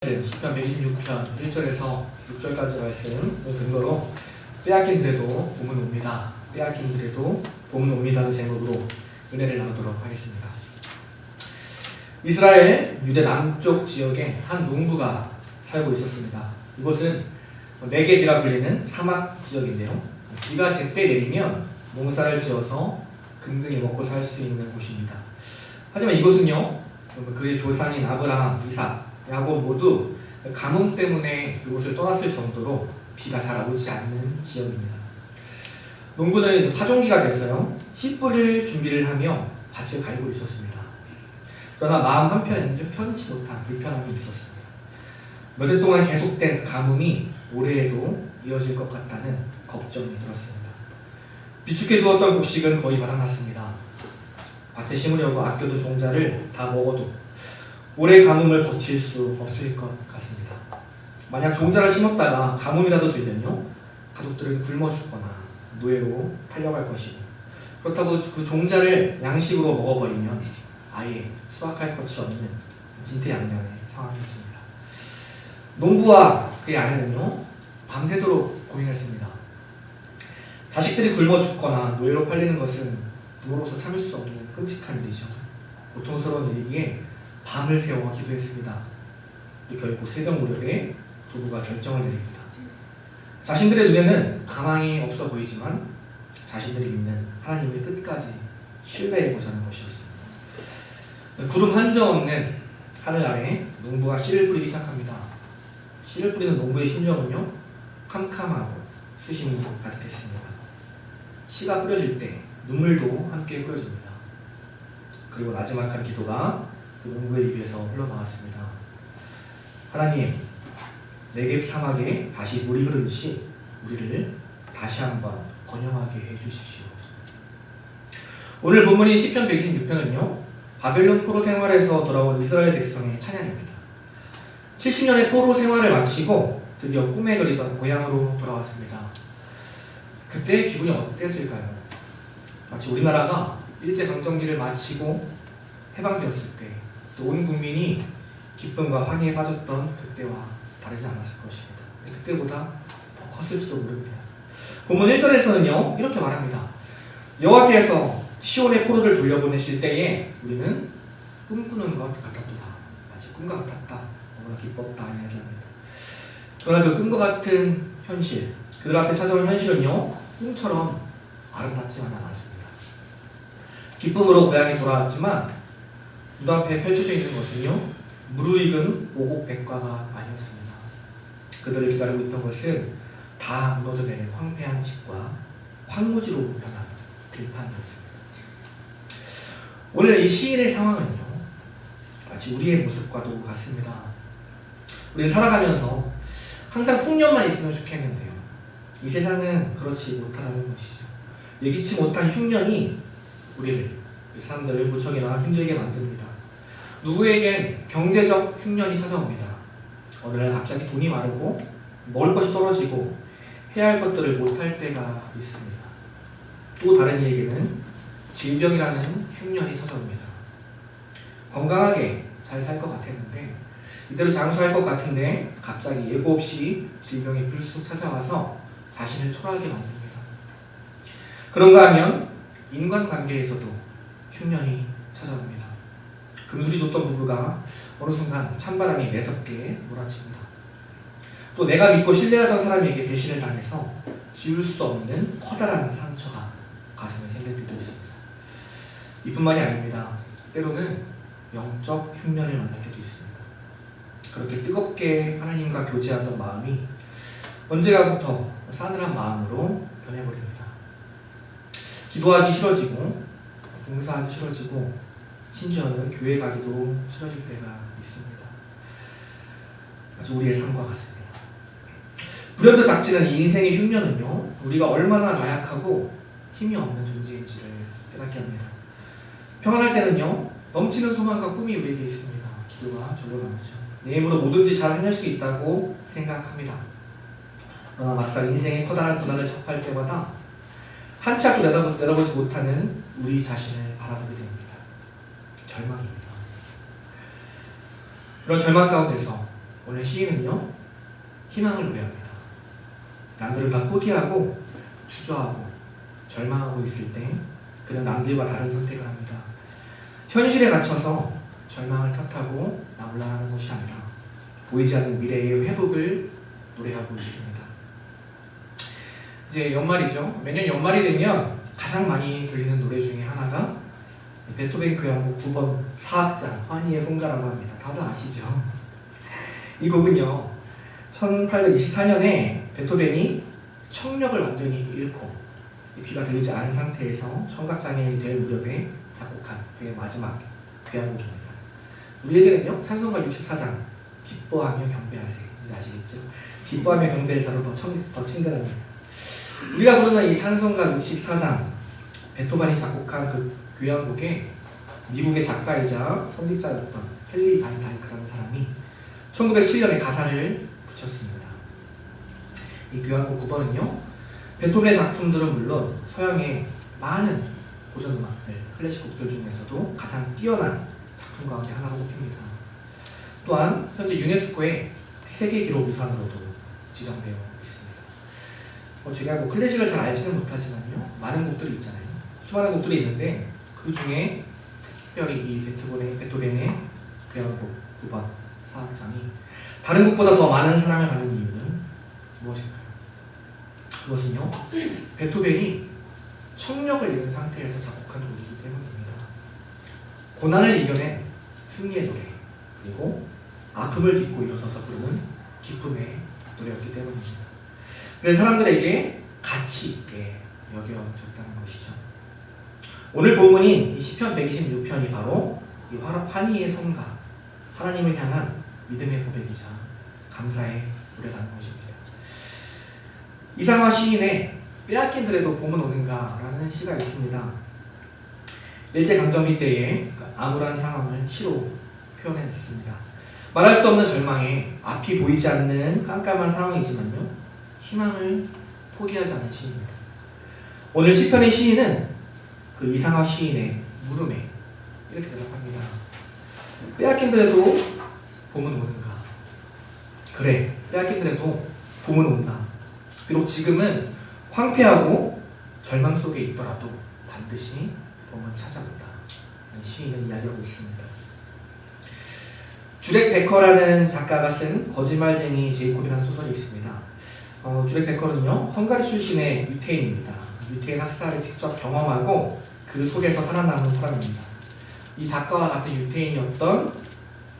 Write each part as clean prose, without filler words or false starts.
시편 126편 1절에서 6절까지 말씀을 근거로 빼앗긴 들에도 봄은 옵니다. 빼앗긴 들에도 봄은 옵니다는 제목으로 은혜를 나누도록 하겠습니다. 이스라엘 유대 남쪽 지역에 한 농부가 살고 있었습니다. 이곳은 네겝이라 불리는 사막 지역인데요. 비가 제때 내리면 농사를 지어서 근근히 먹고 살 수 있는 곳입니다. 하지만 이곳은요, 그의 조상인 아브라함, 이삭, 야곱 모두 가뭄 때문에 이곳을 떠났을 정도로 비가 잘 오지 않는 지역입니다. 농부는 이제 파종기가 됐어요. 씨 뿌릴 준비를 하며 밭을 갈고 있었습니다. 그러나 마음 한편에는 좀 편치 못한 불편함이 있었습니다. 몇 해 동안 계속된 가뭄이 올해에도 이어질 것 같다는 걱정이 들었습니다. 비축해 두었던 곡식은 거의 바닥났습니다. 밭에 심으려고 아껴둔 종자를 다 먹어도 올해 가뭄을 버틸 수 없을 것 같습니다. 만약 종자를 심었다가 가뭄이라도 들면요, 가족들은 굶어 죽거나 노예로 팔려갈 것이고, 그렇다고 그 종자를 양식으로 먹어버리면 아예 수확할 것이 없는 진퇴양난의 상황이었습니다. 농부와 그의 아내는요, 밤새도록 고민했습니다. 자식들이 굶어 죽거나 노예로 팔리는 것은 부모로서 참을 수 없는 끔찍한 일이죠. 고통스러운 일이기에 밤을 새워 기도했습니다. 결국 새벽 무렵에 부부가 결정을 내립니다. 자신들의 눈에는 가망이 없어 보이지만 자신들이 믿는 하나님을 끝까지 신뢰해보자는 것이었습니다. 구름 한 점 없는 하늘 아래 농부가 씨를 뿌리기 시작합니다. 씨를 뿌리는 농부의 심정은요, 캄캄하고 수심이 가득했습니다. 씨가 뿌려질 때 눈물도 함께 뿌려집니다. 그리고 나지막한 기도가 그 농부의 입에서 흘러나왔습니다. 하나님, 네겝 사막에 다시 물이 흐르듯이 우리를 다시 한번 번영하게 해주십시오. 오늘 본문인 시편 126편은요, 바벨론 포로 생활에서 돌아온 이스라엘 백성의 찬양입니다. 70년의 포로 생활을 마치고 드디어 꿈에 그리던 고향으로 돌아왔습니다. 그때 기분이 어땠을까요? 마치 우리나라가 일제강점기를 마치고 해방되었을 때 온 국민이 기쁨과 환희에 빠졌던 그때와 다르지 않았을 것입니다. 그때보다 더 컸을지도 모릅니다. 본문 1절에서는요, 이렇게 말합니다. 여호와께서 시온의 포로를 돌려보내실 때에 우리는 꿈꾸는 것 같았도다. 마치 꿈과 같았다. 너무나 기뻤다 이야기합니다. 그러나 그 꿈과 같은 현실, 그들 앞에 찾아온 현실은요, 꿈처럼 아름답지만 않았습니다. 기쁨으로 고향에 돌아왔지만 눈앞에 펼쳐져 있는 것은요, 무르익은 오곡백과가 아니었습니다. 그들을 기다리고 있던 것은 다 무너져내는 황폐한 집과 황무지로 변한 들판이었습니다. 오늘 이 시인의 상황은요, 마치 우리의 모습과도 같습니다. 우리는 살아가면서 항상 풍년만 있으면 좋겠는데요, 이 세상은 그렇지 못하다는 것이죠. 예기치 못한 흉년이 우리를, 사람들을 무척이나 힘들게 만듭니다. 누구에겐 경제적 흉년이 찾아옵니다. 어느 날 갑자기 돈이 마르고 먹을 것이 떨어지고 해야 할 것들을 못할 때가 있습니다. 또 다른 이에게는 질병이라는 흉년이 찾아옵니다. 건강하게 잘 살 것 같았는데, 이대로 장수할 것 같은데 갑자기 예고 없이 질병이 불쑥 찾아와서 자신을 초라하게 만듭니다. 그런가 하면 인간관계에서도 흉년이 찾아옵니다. 금술이 줬던 부부가 어느 순간 찬바람이 매섭게 몰아칩니다. 또 내가 믿고 신뢰하던 사람에게 배신을 당해서 지울 수 없는 커다란 상처가 가슴에 생길 때도 있습니다. 이뿐만이 아닙니다. 때로는 영적 흉년을 만날 때도 있습니다. 그렇게 뜨겁게 하나님과 교제하던 마음이 언제가부터 싸늘한 마음으로 변해버립니다. 기도하기 싫어지고, 봉사하기 싫어지고, 심지어는 교회 가기도 싫어질 때가 있습니다. 마치 우리의 삶과 같습니다. 불현듯 닥치는 이 인생의 흉년은요, 우리가 얼마나 나약하고 힘이 없는 존재인지를 깨닫게 합니다. 평안할 때는요, 넘치는 소망과 꿈이 우리에게 있습니다. 기도가 절로 나오죠. 내 힘으로 뭐든지 잘 해낼 수 있다고 생각합니다. 그러나 막상 인생의 커다란 고난을 접할 때마다 한 치 앞도 내다보지 못하는 우리 자신을 바라보게 됩니다. 절망입니다. 이런 절망 가운데서 오늘 시인은요, 희망을 노래합니다. 남들을 다 포기하고 주저하고 절망하고 있을 때 그는 남들과 다른 선택을 합니다. 현실에 갇혀서 절망을 탓하고 나올라가는 것이 아니라 보이지 않는 미래의 회복을 노래하고 있습니다. 이제 연말이죠. 매년 연말이 되면 가장 많이 들리는 노래 중에 하나가 베토벤 교향곡 9번 사악장 환희의 송가라고 합니다. 다들 아시죠? 이 곡은요, 1824년에 베토벤이 청력을 완전히 잃고 귀가 들리지 않은 상태에서 청각장애인이 될 무렵에 작곡한 그의 마지막 교향곡입니다. 우리에게는요, 찬송가 64장 기뻐하며 경배하세, 이제 아시겠죠? 기뻐하며 경배하세로 더 친근합니다. 우리가 부르는 이 찬송가 64장, 베토벤이 작곡한 그 교향곡에 미국의 작가이자 선지자였던 헨리 반 다이크라는 사람이 1907년에 가사를 붙였습니다. 이 교향곡 9번은요, 베토벤의 작품들은 물론 서양의 많은 고전음악들, 클래식 곡들 중에서도 가장 뛰어난 작품 가운데 하나로 꼽힙니다. 또한 현재 유네스코의 세계기록유산으로도 지정되어 있습니다. 제가 뭐 클래식을 잘 알지는 못하지만요, 많은 곡들이 있잖아요. 수많은 곡들이 있는데 그 중에 특별히 이 베토벤의 교향곡 9번 사악장이 다른 곡보다 더 많은 사랑을 받는 이유는 무엇일까요? 그것은요, 베토벤이 청력을 잃은 상태에서 작곡한 곡이기 때문입니다. 고난을 이겨낸 승리의 노래, 그리고 아픔을 딛고 일어서서 부르는 기쁨의 노래였기 때문입니다. 그래서 사람들에게 가치 있게 여겨졌다는 것이죠. 오늘 본문인 이 시편 126편이 바로 이 환희의 성가, 하나님을 향한 믿음의 고백이자 감사의 노래라는 것입니다. 이상화 시인의 빼앗긴 들에도 봄은 오는가 라는 시가 있습니다. 일제강점기 때의 암울한 상황을 시로 표현했습니다. 말할 수 없는 절망에 앞이 보이지 않는 깜깜한 상황이지만요, 희망을 포기하지 않은 시입니다. 오늘 시편의 시인은 그 이상화 시인의 물음에 이렇게 대답합니다. 빼앗긴 들에도 봄은 오는가? 그래, 빼앗긴 들에도 봄은 온다. 비록 지금은 황폐하고 절망 속에 있더라도 반드시 봄은 찾아온다. 시인은 이야기하고 있습니다. 주렉 베커라는 작가가 쓴 거짓말쟁이 제이콥이라는 소설이 있습니다. 주렉 베커는요, 헝가리 출신의 유태인입니다. 유태인 학살을 직접 경험하고 그 속에서 살아남은 사람입니다. 이 작가와 같은 유태인이었던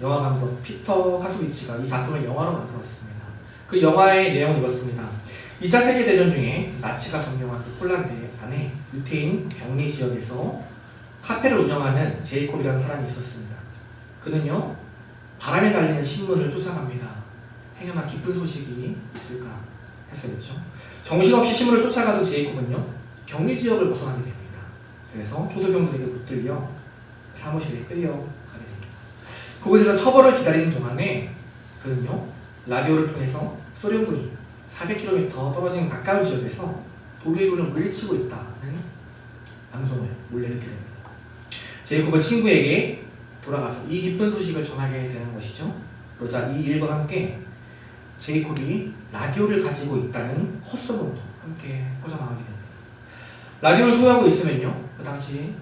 영화감독 피터 카소비치가 이 작품을 영화로 만들었습니다. 그 영화의 내용은 이렇습니다. 2차 세계대전 중에 나치가 점령한 그 폴란드 안에 유태인 격리 지역에서 카페를 운영하는 제이콥이라는 사람이 있었습니다. 그는요, 바람에 달리는 신문을 쫓아갑니다. 행여나 기쁜 소식이 있을까 해서였죠. 정신없이 신문을 쫓아가던 제이콥은요, 격리 지역을 벗어나게 됩니다. 그래서 초소병들에게 붙들려 사무실에 끌려가게 됩니다. 그곳에서 처벌을 기다리는 동안에 그는요, 라디오를 통해서 소련군이 400km 떨어진 가까운 지역에서 독일군을 물리치고 있다는 방송을 몰래 듣게 됩니다. 제이콥은 친구에게 돌아가서 이 기쁜 소식을 전하게 되는 것이죠. 그러자 이 일과 함께 제이콥이 라디오를 가지고 있다는 헛소문도 함께 퍼져나가게 됩니다. 라디오를 소유하고 있으면요, 그 당시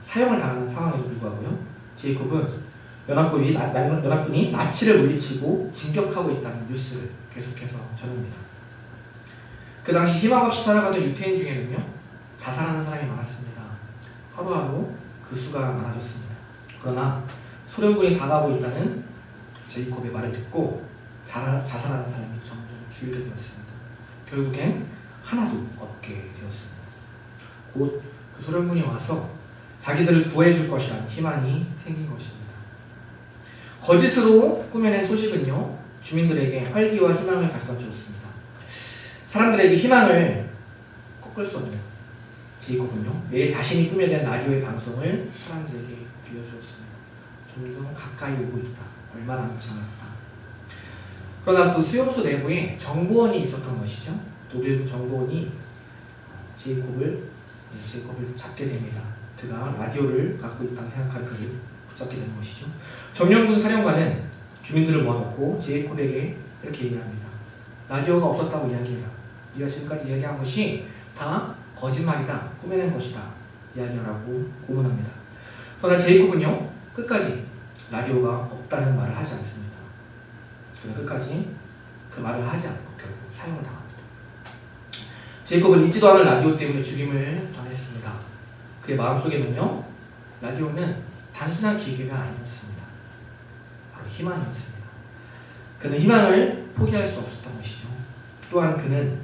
사형을 당하는 상황에도 불구하고요, 제이콥은 연합군이 나치를 물리치고 진격하고 있다는 뉴스를 계속해서 전합니다. 그 당시 희망 없이 살아가던 유태인 중에는요, 자살하는 사람이 많았습니다. 하루하루 그 수가 많아졌습니다. 그러나 소련군이 다가오고 있다는 제이콥의 말을 듣고 자살하는 사람이 점점 줄게 되었습니다. 결국엔 하나도 없게 되었습니다. 곧 그 소련군이 와서 자기들을 구해줄 것이라는 희망이 생긴 것입니다. 거짓으로 꾸며낸 소식은요, 주민들에게 활기와 희망을 가져다 주었습니다. 사람들에게 희망을 꺾을 수 없는 제이콥은요, 매일 자신이 꾸며낸 라디오의 방송을 사람들에게 들려주었습니다. 좀 더 가까이 오고 있다. 얼마 남지 않았다. 그러나 그 수용소 내부에 정보원이 있었던 것이죠. 독일 정보원이 제이콥을 잡게 됩니다. 그가 라디오를 갖고 있다고 생각한 그를 붙잡게 되는 것이죠. 점령군 사령관은 주민들을 모아놓고 제이콥에게 이렇게 얘기합니다. 라디오가 없었다고 이야기해라. 네가 지금까지 이야기한 것이 다 거짓말이다. 꾸며낸 것이다. 이야기하라고 고문합니다. 그러나 제이콥은요, 끝까지 라디오가 없다는 말을 하지 않습니다. 그는 끝까지 그 말을 하지 않고 결국 사형을 당합니다. 제이콥을 잊지도 않은 라디오 때문에 죽임을 당했습니다. 그의 마음속에는요, 라디오는 단순한 기계가 아니었습니다. 바로 희망이었습니다. 그는 희망을 포기할 수 없었던 것이죠. 또한 그는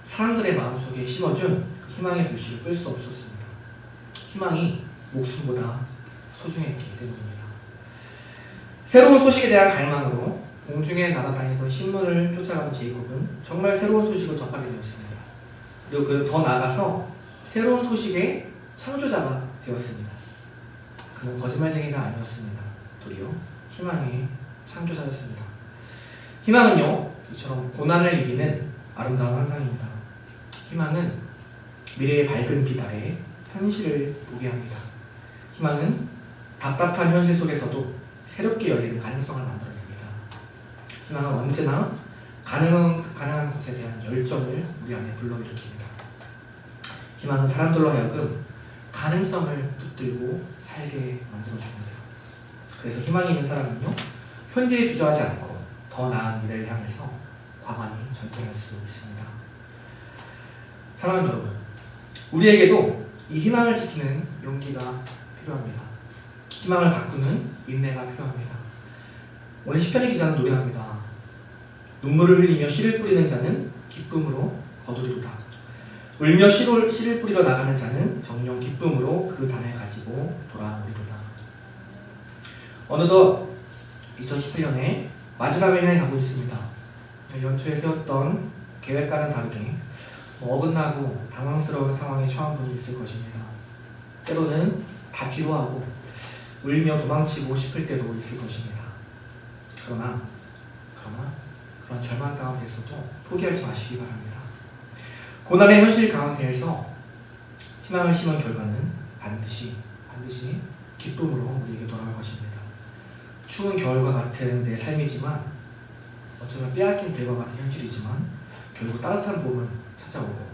사람들의 마음속에 심어준 희망의 불씨를 끌 수 없었습니다. 희망이 목숨보다 소중했기 때문입니다. 새로운 소식에 대한 갈망으로 공중에 날아다니던 신문을 쫓아가는 제이콥은 정말 새로운 소식을 접하게 되었습니다. 그리고 그는 더 나아가서 새로운 소식의 창조자가 되었습니다. 그는 거짓말쟁이가 아니었습니다. 도리어 희망의 창조자였습니다. 희망은요, 이처럼 고난을 이기는 아름다운 환상입니다. 희망은 미래의 밝은 빛 아래 현실을 보게 합니다. 희망은 답답한 현실 속에서도 새롭게 열리는 가능성을 만들어냅니다. 희망은 언제나 가능한 것에 대한 열정을 우리 안에 불러일으킵니다. 희망은 사람들로 하여금 가능성을 붙들고 살게 만들어줍니다. 그래서 희망이 있는 사람은요, 현재에 주저하지 않고 더 나은 미래를 향해서 과감히 전진할 수 있습니다. 사랑하는 여러분, 우리에게도 이 희망을 지키는 용기가 필요합니다. 희망을 가꾸는 인내가 필요합니다. 오늘 시편의 기자는 노래합니다. 눈물을 흘리며 씨를 뿌리는 자는 기쁨으로 거두리로다. 울며 씨를 뿌리러 나가는 자는 정녕 기쁨으로 그 단을 가지고 돌아오리로다. 어느덧 2018년에 마지막을 향해 가고 있습니다. 연초에 세웠던 계획과는 다르게 어긋나고 당황스러운 상황에 처한 분이 있을 것입니다. 때로는 다 피로하고 울며 도망치고 싶을 때도 있을 것입니다. 그러나 그런 절망 가운데서도 포기하지 마시기 바랍니다. 고난의 현실 가운데에서 희망을 심은 결과는 반드시 기쁨으로 우리에게 돌아올 것입니다. 추운 겨울과 같은 내 삶이지만, 어쩌면 빼앗긴 들과 같은 현실이지만 결국 따뜻한 봄은 찾아오고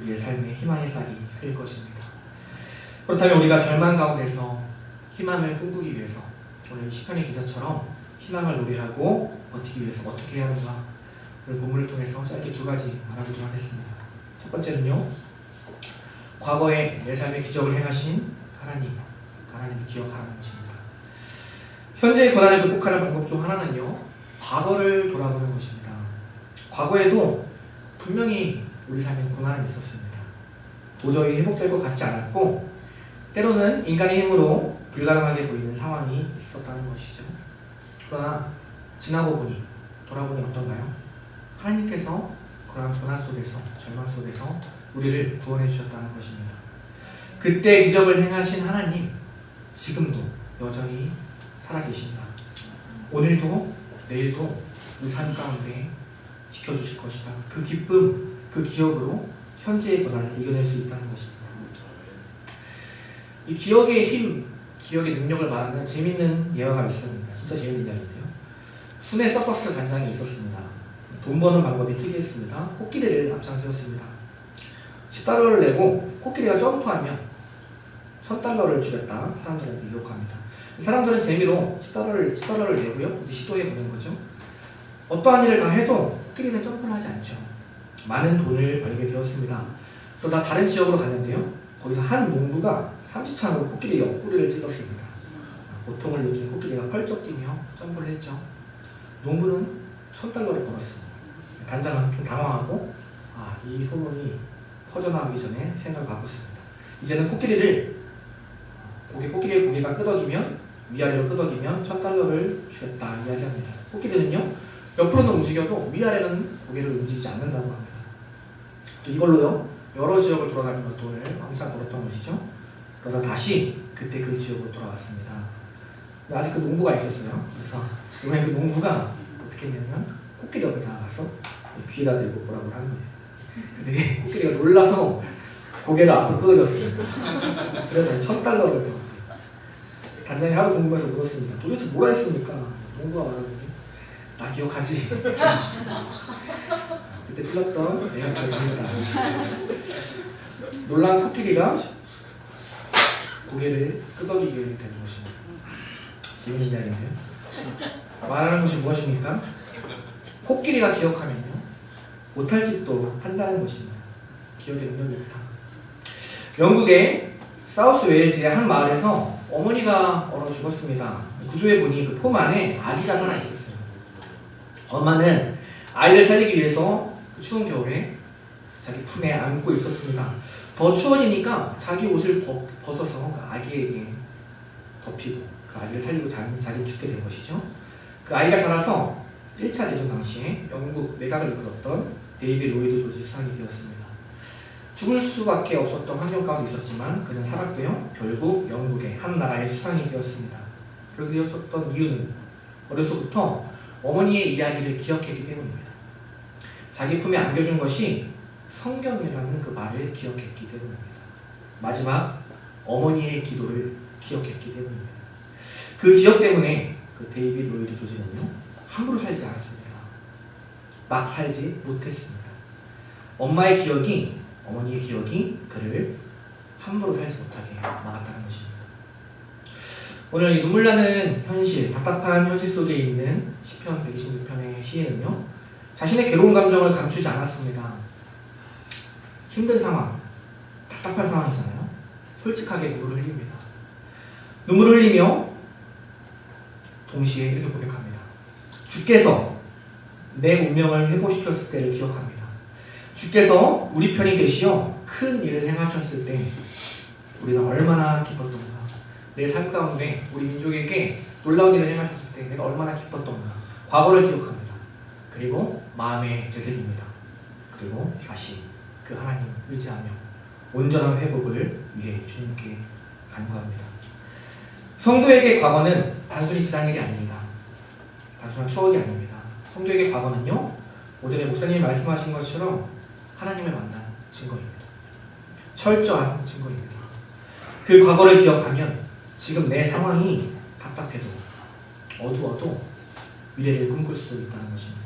우리의 삶에 희망의 싹이 트일 것입니다. 그렇다면 우리가 절망 가운데서 희망을 꿈꾸기 위해서 오늘 시편의 기자처럼 희망을 노래하고 버티기 위해서 어떻게 해야 하는가, 오늘 본문을 통해서 짧게 두 가지 알아보도록 하겠습니다. 첫 번째는요, 과거에 내 삶의 기적을 행하신 하나님을 기억하는 것입니다. 현재의 고난을 극복하는 방법 중 하나는요, 과거를 돌아보는 것입니다. 과거에도 분명히 우리 삶에 고난이 있었습니다. 도저히 회복될 것 같지 않았고, 때로는 인간의 힘으로 불가능하게 보이는 상황이 있었다는 것이죠. 그러나 돌아보니 어떤가요? 하나님께서 그러한 고난 속에서, 절망 속에서 우리를 구원해 주셨다는 것입니다. 그때 기적을 행하신 하나님, 지금도 여전히 살아계신다. 오늘도 내일도 우리 삶 가운데 지켜주실 것이다. 그 기쁨, 그 기억으로 현재의 고난을 이겨낼 수 있다는 것입니다. 이 기억의 힘, 기억의 능력을 말하는 재밌는 예화가 있습니다. 진짜 재밌는 이야기인데요. 순회 서커스 단장이 있었습니다. 돈 버는 방법이 특이했습니다. 코끼리를 앞장세웠습니다. 10달러를 내고 코끼리가 점프하면 1000달러를 주겠다 사람들한테 유혹합니다. 사람들은 재미로 10달러를 내고요, 이제 시도해보는 거죠. 어떠한 일을 다 해도 코끼리는 점프를 하지 않죠. 많은 돈을 벌게 되었습니다. 그러다 다른 지역으로 갔는데요, 거기서 한 농부가 삼지창으로 코끼리 옆구리를 찔렀습니다. 고통을 느낀 코끼리가 펄쩍 뛰며 점프를 했죠. 농부는 1000달러를 벌었습니다. 단장은 좀 당황하고 이 소문이 퍼져나가기 전에 생각을 바꿨습니다. 이제는 코끼리의 고개가 끄덕이면, 위아래로 끄덕이면 1000달러를 주겠다 이야기합니다. 코끼리는요, 옆으로는 움직여도 위아래는 고개를 움직이지 않는다고 합니다. 또 이걸로요, 여러 지역을 돌아다니며 돈을 왕창 벌었던 것이죠. 그러다 다시 그때 그 지역으로 돌아왔습니다. 아직 그 농부가 있었어요. 그래서 이번에 그 농부가 어떻게 했냐면 코끼리 옆에 나가서 귀에다 대고 뭐라고 하는 거예요. 근데 코끼리가 놀라서 고개를 앞으로 끄덕였어요. 그래서 다시 1000달러를 더. 단장이 하도 궁금해서 물었습니다. 도대체 뭐라 했습니까? 농부가 말하는데 아, 기억하지? 그때 찔렀던 내가 기억합니다. 놀란 코끼리가 고개를 끄덕이게 되는 것입니다. 재밌는 이야기인데요. 말하는 것이 무엇입니까? 코끼리가 기억하면요, 못할 짓도 한다는 것입니다. 기억의 능력이 있다. 영국의 사우스 웨일즈의 한 마을에서 어머니가 얼어 죽었습니다. 구조해 보니 그 폼 안에 아기가 살아 있었어요. 엄마는 아이를 살리기 위해서 그 추운 겨울에 자기 품에 안고 있었습니다. 더 추워지니까 자기 옷을 벗어서 그 아기에게 덮이고 그 아기를 살리고 자기는 죽게 된 것이죠. 그 아이가 자라서 1차 대전 당시에 영국 내각을 이끌었던 데이비드 로이드 조지 수상이 되었습니다. 죽을 수밖에 없었던 환경 가운데 있었지만 그는 살았고요. 결국 영국의 한 나라의 수상이 되었습니다. 그렇게 되었었던 이유는 어려서부터 어머니의 이야기를 기억했기 때문입니다. 자기 품에 안겨준 것이 성경이라는 그 말을 기억했기 때문입니다. 마지막 어머니의 기도를 기억했기 때문입니다. 그 기억 때문에 그 데이비드 로이드 조지는요, 함부로 살지 않았습니다. 막 살지 못했습니다. 어머니의 기억이 그를 함부로 살지 못하게 막았다는 것입니다. 오늘 이 눈물 나는 현실, 답답한 현실 속에 있는 시편 126편의 시인은요, 자신의 괴로운 감정을 감추지 않았습니다. 힘든 상황, 답답한 상황이잖아요. 솔직하게 눈물을 흘립니다. 눈물을 흘리며 동시에 이렇게 고백합니다. 주께서 내 운명을 회복시켰을 때를 기억합니다. 주께서 우리 편이 되시어 큰 일을 행하셨을 때 우리는 얼마나 기뻤던가. 내 삶 가운데 우리 민족에게 놀라운 일을 행하셨을 때 내가 얼마나 기뻤던가. 과거를 기억합니다. 그리고 마음에 되새깁니다. 그리고 다시 그 하나님 의지하며 온전한 회복을 위해 주님께 간구합니다. 성도에게 과거는 단순히 지난 일이 아닙니다. 단순한 추억이 아닙니다. 성도에게 과거는요, 오전에 목사님이 말씀하신 것처럼 하나님을 만난 증거입니다. 철저한 증거입니다. 그 과거를 기억하면 지금 내 상황이 답답해도 어두워도 미래를 꿈꿀 수 있다는 것입니다.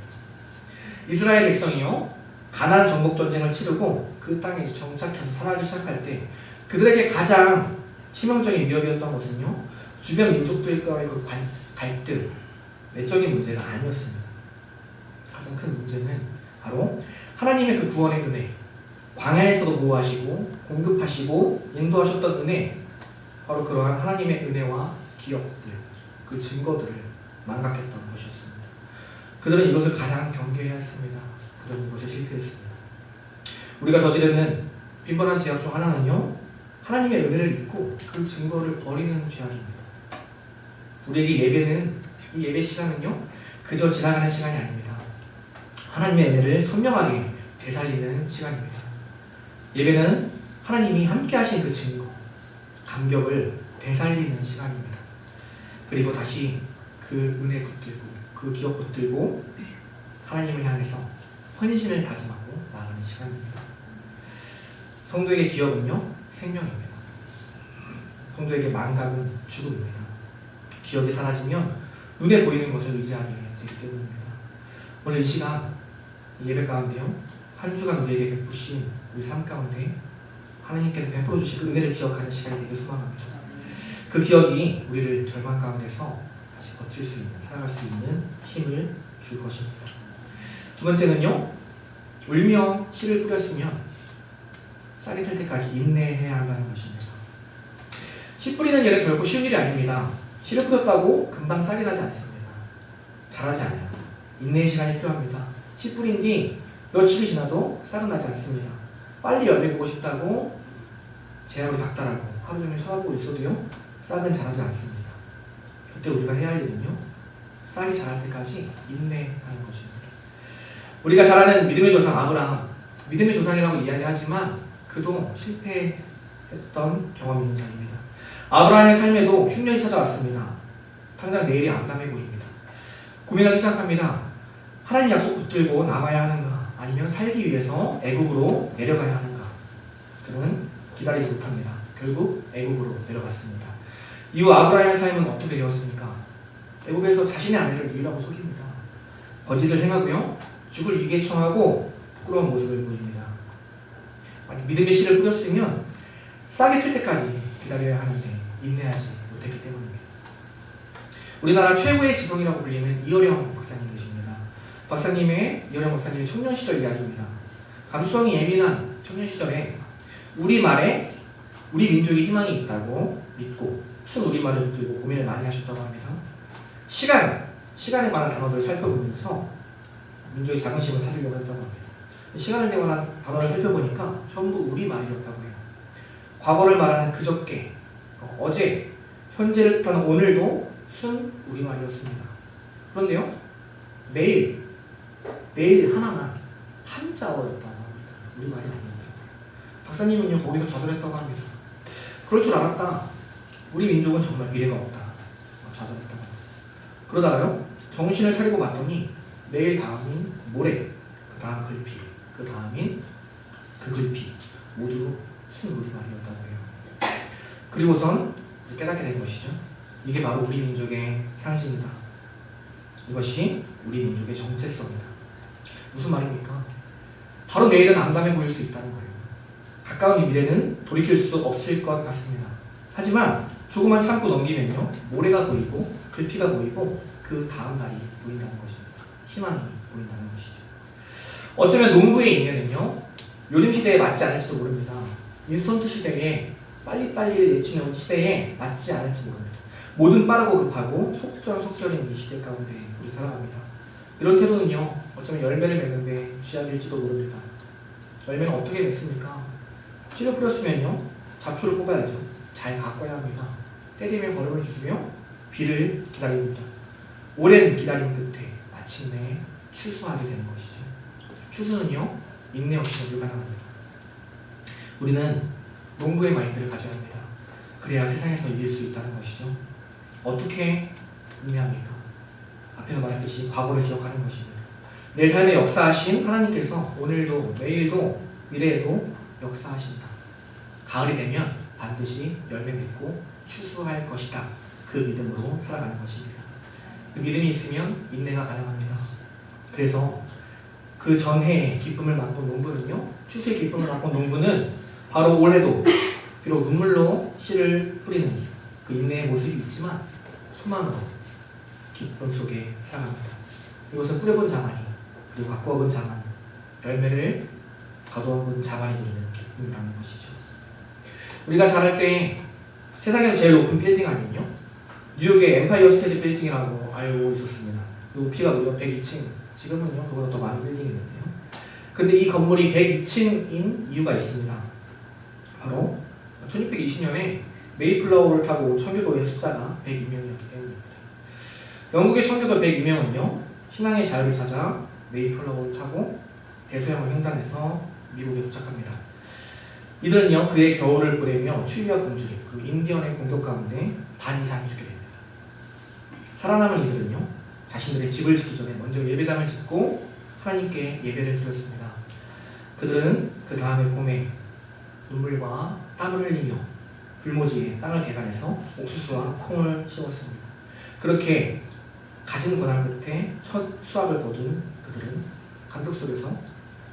이스라엘 백성이요, 가나안 정복 전쟁을 치르고 그 땅에 정착해서 살아가기 시작할 때 그들에게 가장 치명적인 위협이었던 것은요, 주변 민족들과의 그 갈등, 내적인 문제가 아니었습니다. 가장 큰 문제는 바로 하나님의 그 구원의 은혜, 광야에서도 보호하시고 공급하시고 인도하셨던 은혜, 바로 그러한 하나님의 은혜와 기억들, 그 증거들을 망각했던 것이었습니다. 그들은 이것을 가장 경계해야 했습니다. 그들은 이것에 실패했습니다. 우리가 저지르는 빈번한 죄악 중 하나는요, 하나님의 은혜를 잊고 그 증거를 버리는 죄악입니다. 우리에게 이 예배 시간은요, 그저 지나가는 시간이 아닙니다. 하나님의 은혜를 선명하게 되살리는 시간입니다. 예배는 하나님이 함께 하신 그 증거, 감격을 되살리는 시간입니다. 그리고 다시 그 은혜 붙들고 그 기억 붙들고 하나님을 향해서 헌신을 다짐하고 나아가는 시간입니다. 성도에게 기억은요, 생명입니다. 성도에게 망각은 죽음입니다. 기억이 사라지면 눈에 보이는 것을 의지하게 되기 때문입니다. 오늘 이 시간 예배 가운데요, 한 주간 우리에게 베푸신 우리 삶 가운데 하나님께서 베풀어 주신 그 은혜를 기억하는 시간이 되길 소망합니다. 그 기억이 우리를 절망 가운데서 다시 버틸 수 있는, 살아갈 수 있는 힘을 줄 것입니다. 두 번째는요, 울며 씨를 뿌렸으면 싹이 틀 때까지 인내해야 한다는 것입니다. 씨 뿌리는 일은 결코 쉬운 일이 아닙니다. 씨를 뿌렸다고 금방 싹이 나지 않습니다. 자라지 않아요. 인내의 시간이 필요합니다. 씨 뿌린 뒤 며칠이 지나도 싹은 나지 않습니다. 빨리 열매 보고 싶다고 제약을 닥달하고 하루 종일 쳐다보고 있어도요, 싹은 자라지 않습니다. 그때 우리가 해야 할 일은요, 싹이 자랄 때까지 인내하는 것입니다. 우리가 잘 아는 믿음의 조상 아브라함, 믿음의 조상이라고 이야기하지만 그도 실패했던 경험이 있는 자입니다. 아브라함의 삶에도 흉년이 찾아왔습니다. 당장 내일이 암담해 보입니다. 고민하기 시작합니다. 하나님 약속 붙들고 남아야 하는가, 아니면 살기 위해서 애국으로 내려가야 하는가. 그는 기다리지 못합니다. 결국 애국으로 내려갔습니다. 이후 아브라함의 삶은 어떻게 되었습니까? 애국에서 자신의 아내를 유일하고 속입니다. 거짓을 행하고요. 죽을 위기에 처하고 부끄러운 모습을 보입니다. 믿음의 씨를 뿌렸으면 싹이 틀 때까지 기다려야 하는데 인내하지 못했기 때문입니다. 우리나라 최고의 지성이라고 불리는 이어령 박사님 계십니다. 이어령 박사님의 청년 시절 이야기입니다. 감수성이 예민한 청년 시절에 우리말에 우리 민족의 희망이 있다고 믿고 순 우리말을 들고 고민을 많이 하셨다고 합니다. 시간에 관한 단어들을 살펴보면서 민족의 자긍심을 찾으려고 했다고 합니다. 시간에 관한 단어를 살펴보니까 전부 우리말이었다고 해요. 과거를 말하는 그저께, 어제, 현재를 뜻하는 오늘도 순 우리말이었습니다. 그런데요, 내일 하나만 한자어였다고 합니다. 우리말이 아닙니다. 박사님은요, 거기서 좌절했다고 합니다. 그럴 줄 알았다. 우리 민족은 정말 미래가 없다. 좌절했다고 합니다. 그러다가요, 정신을 차리고 봤더니 내일 다음인 모레, 그 다음 글피, 그 다음인 그 글피 모두 순 우리말이었다고 해요. 그리고선 깨닫게 된 것이죠. 이게 바로 우리 민족의 상징이다. 이것이 우리 민족의 정체성이다. 무슨 말입니까? 바로 내일은 암담해 보일 수 있다는 거예요. 가까운 미래는 돌이킬 수 없을 것 같습니다. 하지만 조금만 참고 넘기면요, 모레가 보이고 글피가 보이고 그 다음 날이 보인다는 것입니다. 희망이 보인다는 것이죠. 어쩌면 농부의 인내는요, 요즘 시대에 맞지 않을지도 모릅니다. 인스턴트 시대에 빨리빨리 내치는 시대에 맞지 않을지 모릅니다. 뭐든 빠르고 급하고 속전속결인 이 시대 가운데 우리 살아갑니다. 이런 태도는요, 어쩌면 열매를 맺는데 쥐약일지도 모릅니다. 열매는 어떻게 맺습니까? 씨를 뿌렸으면요, 잡초를 뽑아야죠. 잘 가꿔야 합니다. 때 되면 거름을 주시며 비를 기다립니다. 오랜 기다림 끝에 마침내 추수하게 되는 것이죠. 추수는요, 인내 없이는 불가능합니다. 우리는 농부의 마인드를 가져야 합니다. 그래야 세상에서 이길 수 있다는 것이죠. 어떻게 인내합니까? 앞에서 말했듯이 과거를 기억하는 것입니다. 내 삶에 역사하신 하나님께서 오늘도 내일도 미래에도 역사하신다. 가을이 되면 반드시 열매 맺고 추수할 것이다. 그 믿음으로 살아가는 것입니다. 그 믿음이 있으면 인내가 가능합니다. 그래서 그 전해의 기쁨을 맛본 농부는요, 추수의 기쁨을 맛본 농부는 바로 올해도 비록 눈물로 씨를 뿌리는 그 인내의 모습이 있지만 소망으로 기쁨 속에 살아갑니다. 이것은 뿌려본 자만이, 그리고 가꾸어본 자만, 열매를 거두어본 자만이 누리는 기쁨이라는 것이죠. 우리가 자랄 때 세상에서 제일 높은 빌딩 아니면요, 뉴욕의 엠파이어 스테이트 빌딩이라고 알고 있었습니다. 높이가 무려 102층, 지금은요 그보다 더 많은 빌딩이 있는데요. 근데 이 건물이 102층인 이유가 있습니다. 바로 1620년에 메이플라워를 타고 청교도의 숫자가 102명이었기 때문입니다. 영국의 청교도 102명은요, 신앙의 자유를 찾아 메이플라워를 타고 대서양을 횡단해서 미국에 도착합니다. 이들은요, 그의 겨울을 보내며 추위와 굶주림, 그리고 인디언의 공격 가운데 반 이상이 죽게 됩니다. 살아남은 이들은요, 자신들의 집을 짓기 전에 먼저 예배당을 짓고 하나님께 예배를 드렸습니다. 그들은 그 다음에 봄에 눈물과 땀을 흘리며 불모지에 땅을 개간해서 옥수수와 콩을 심었습니다. 그렇게 가진 고난 끝에 첫 수확을 거둔 그들은 감격 속에서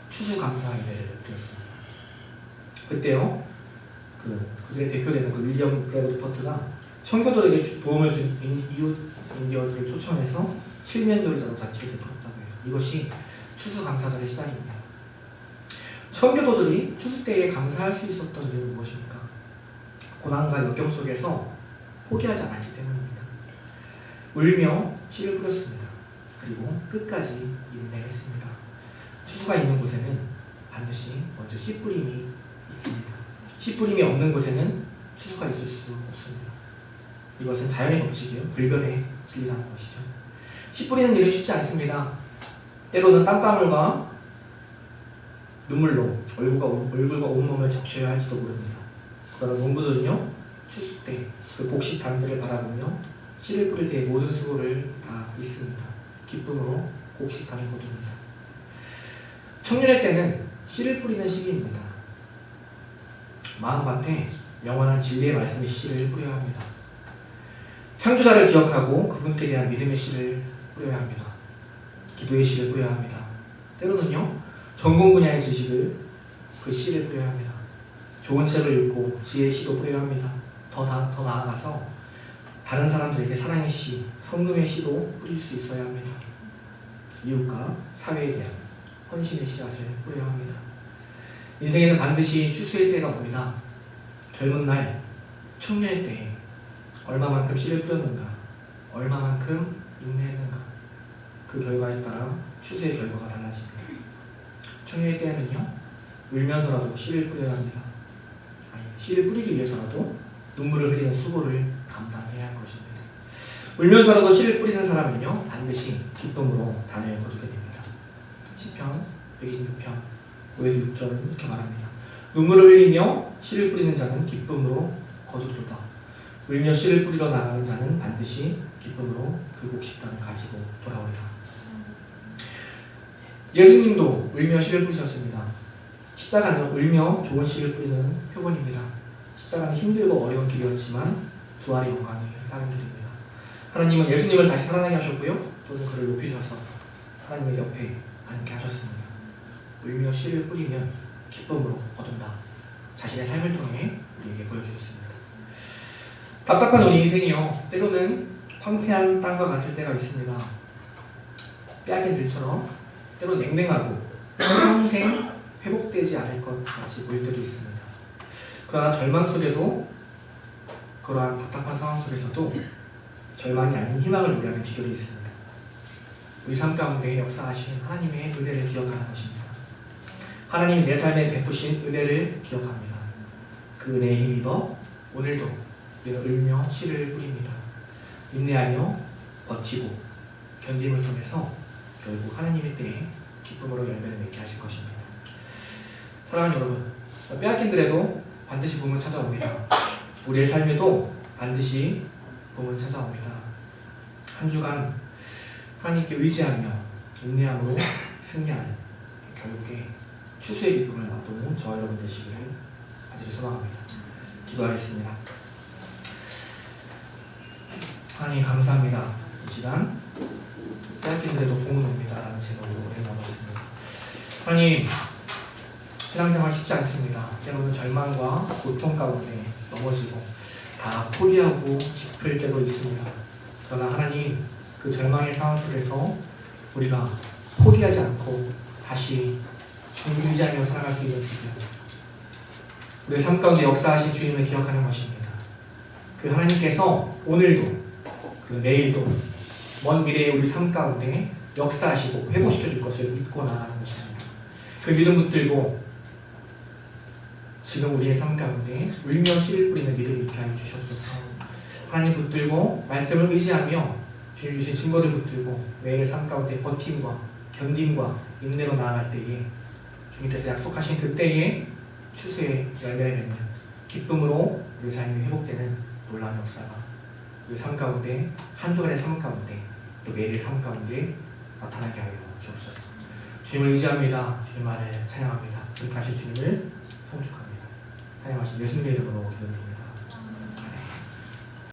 추수감사 예배를 드렸습니다. 그때요, 그들의 대표되는 그 윌리엄 브래드퍼트가 청교도에게 도움을 준 이웃 인디언들을 초청해서 칠면조를 짜고 잔치를 베풀었다고 해요. 이것이 추수감사절의 시작입니다. 청교도들이 추수 때에 감사할 수 있었던 이유는 무엇입니까? 고난과 역경 속에서 포기하지 않았기 때문입니다. 울며 씨를 뿌렸습니다. 그리고 끝까지 인내했습니다. 추수가 있는 곳에는 반드시 먼저 씨 뿌림이 있습니다. 씨 뿌림이 없는 곳에는 추수가 있을 수 없습니다. 이것은 자연의 법칙이요, 불변의 진리라는 것이죠. 씨 뿌리는 일은 쉽지 않습니다. 때로는 땀방울과 눈물로 얼굴과 온몸을 적셔야 할지도 모릅니다. 그러나 농부들은요, 추수 때 그 복식 단들을 바라보며 씨를 뿌릴 때의 모든 수고를 다 잊습니다. 기쁨으로 곡식 단을 거둡니다. 청년의 때는 씨를 뿌리는 시기입니다. 마음밭에 영원한 진리의 말씀의 씨를 뿌려야 합니다. 창조자를 기억하고 그분께 대한 믿음의 씨를 뿌려야 합니다. 기도의 씨를 뿌려야 합니다. 때로는요, 전공 분야의 지식을 그 씨를 뿌려야 합니다. 좋은 책을 읽고 지혜의 씨도 뿌려야 합니다. 더 나아가서 다른 사람들에게 사랑의 씨, 성금의 씨도 뿌릴 수 있어야 합니다. 이웃과 사회에 대한 헌신의 씨앗을 뿌려야 합니다. 인생에는 반드시 추수의 때가 옵니다. 젊은 날, 청년의 때에 얼마만큼 씨를 뿌렸는가, 얼마만큼 인내했는가, 그 결과에 따라 추수의 결과가 달라집니다. 청년의 때에는요, 울면서라도 씨를 뿌려야 합니다. 아니, 씨를 뿌리기 위해서라도 눈물을 흘리는 수고를 감당해야 할 것입니다. 울면서라도 씨를 뿌리는 사람은요, 반드시 기쁨으로 단을 거두게 됩니다. 시편 126편 5에서 6절은 이렇게 말합니다. 눈물을 흘리며 씨를 뿌리는 자는 기쁨으로 거두리로다. 울며 씨를 뿌리러 나가는 자는 반드시 기쁨으로 그 곡식단을 가지고 돌아오리라. 예수님도 울며 씨를 뿌리셨습니다. 십자가는 울며 좋은 씨를 뿌리는 표본입니다. 십자가는 힘들고 어려운 길이었지만 부활의 영광이 따른 길입니다. 하나님은 예수님을 다시 살아나게 하셨고요, 또는 그를 높이셔서 하나님의 옆에 앉게 하셨습니다. 울며 씨를 뿌리면 기쁨으로 거둔다. 자신의 삶을 통해 우리에게 보여주셨습니다. 답답한 우리 인생이요, 때로는 황폐한 땅과 같을 때가 있습니다. 빼앗긴 들처럼 때로 냉랭하고 평생 회복되지 않을 것 같이 보일 때도 있습니다. 그러나 절망 속에도, 그러한 답답한 상황 속에서도 절망이 아닌 희망을 우리하는 비결이 있습니다. 우리 삶 가운데 역사하신 하나님의 은혜를 기억하는 것입니다. 하나님이 내 삶에 베푸신 은혜를 기억합니다. 그 은혜에 힘입어 오늘도 우리가 울며 씨를 뿌립니다. 인내하며 버티고 견딤을 통해서 결국 하나님의 때에 기쁨으로 열매를 맺게 하실 것입니다. 사랑하는 여러분, 빼앗긴들에도 반드시 봄은 찾아옵니다. 우리의 삶에도 반드시 봄은 찾아옵니다. 한 주간 하나님께 의지하며 인내함으로 승리하는 결국에 추수의 기쁨을 맛보는 저와 여러분 되시기를 간절히 소망합니다. 기도하겠습니다. 하나님 감사합니다. 이 시간 빼앗긴들에도 봄은 옵니다 라는 제목으로 은혜 나눴습니다. 하나님, 신앙생활 쉽지 않습니다. 때로는 절망과 고통 가운데 넘어지고 다 포기하고 싶을 때도 있습니다. 그러나 하나님, 그 절망의 상황 속에서 우리가 포기하지 않고 다시 주님 의지하며 살아갈 수 있는 기분, 우리의 삶 가운데 역사하신 주님을 기억하는 것입니다. 그 하나님께서 오늘도, 그 내일도, 먼 미래의 우리 삶 가운데 역사하시고 회복시켜 줄 것을 믿고 나아가는 것입니다. 그 믿음 붙들고 지금 우리의 삶 가운데 울며 씨를 뿌리는 믿음이 있게 하여 주시옵소서. 하나님 붙들고 말씀을 의지하며 주님 주신 증거를 붙들고 매일 삶 가운데 버팀과 견딤과 인내로 나아갈 때에 주님께서 약속하신 그때에 추수의 열매를 맺는 기쁨으로 우리 삶이 회복되는 놀라운 역사가 우리 삶 가운데, 한 주간의 삶 가운데, 또 매일의 삶 가운데 나타나게 하여 주옵소서. 주님을 의지합니다. 주님 안을 찬양합니다. 그렇게 하실 주님을 송축합니다. 찬양하신 예수님의 이름으로 기도드립니다.